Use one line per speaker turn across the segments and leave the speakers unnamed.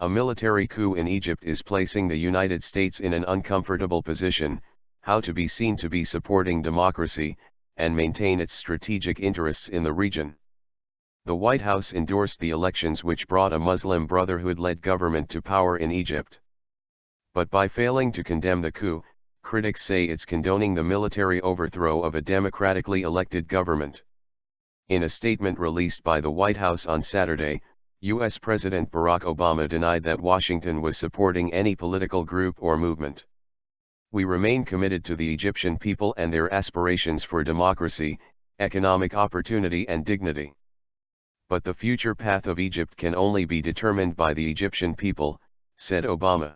A military coup in Egypt is placing the United States in an uncomfortable position, how to be seen to be supporting democracy, and maintain its strategic interests in the region. The White House endorsed the elections which brought a Muslim Brotherhood-led government to power in Egypt. But by failing to condemn the coup, critics say it's condoning the military overthrow of a democratically elected government. In a statement released by the White House on Saturday, U.S. President Barack Obama denied that Washington was supporting any political group or movement. "We remain committed to the Egyptian people and their aspirations for democracy, economic opportunity and dignity. But the future path of Egypt can only be determined by the Egyptian people," said Obama.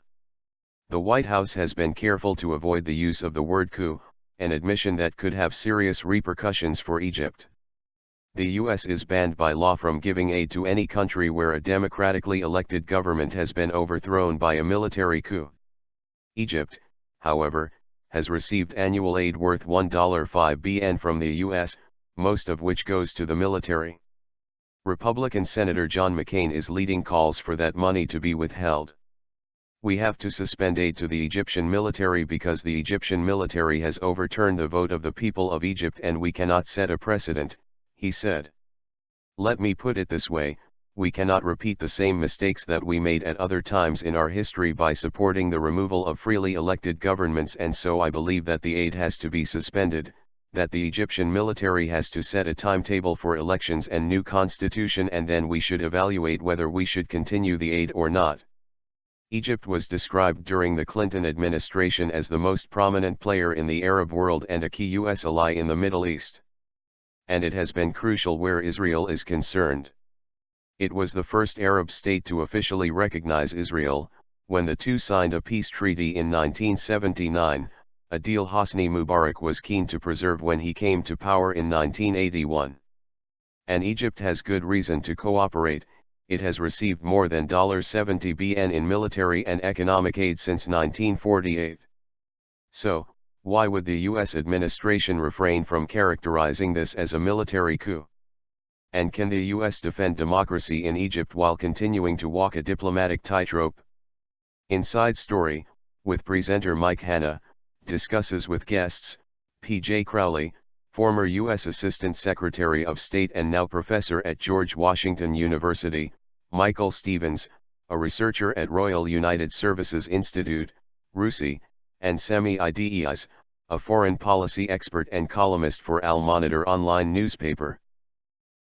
The White House has been careful to avoid the use of the word coup, an admission that could have serious repercussions for Egypt. The U.S. is banned by law from giving aid to any country where a democratically elected government has been overthrown by a military coup. Egypt, however, has received annual aid worth $1.5 billion from the U.S., most of which goes to the military. Republican Senator John McCain is leading calls for that money to be withheld. "We have to suspend aid to the Egyptian military because the Egyptian military has overturned the vote of the people of Egypt and we cannot set a precedent," he said. "Let me put it this way, we cannot repeat the same mistakes that we made at other times in our history by supporting the removal of freely elected governments, and so I believe that the aid has to be suspended, that the Egyptian military has to set a timetable for elections and new constitution, and then we should evaluate whether we should continue the aid or not." Egypt was described during the Clinton administration as the most prominent player in the Arab world and a key U.S. ally in the Middle East. And it has been crucial where Israel is concerned. It was the first Arab state to officially recognize Israel, when the two signed a peace treaty in 1979, a deal Hosni Mubarak was keen to preserve when he came to power in 1981. And Egypt has good reason to cooperate. It has received more than $70 billion in military and economic aid since 1948. So, why would the U.S. administration refrain from characterizing this as a military coup? And can the U.S. defend democracy in Egypt while continuing to walk a diplomatic tightrope? Inside Story, with presenter Mike Hanna, discusses with guests, P.J. Crowley, former U.S. Assistant Secretary of State and now professor at George Washington University, Michael Stevens, a researcher at Royal United Services Institute, RUSI, and Semi Ideas, a foreign policy expert and columnist for Al Monitor online newspaper.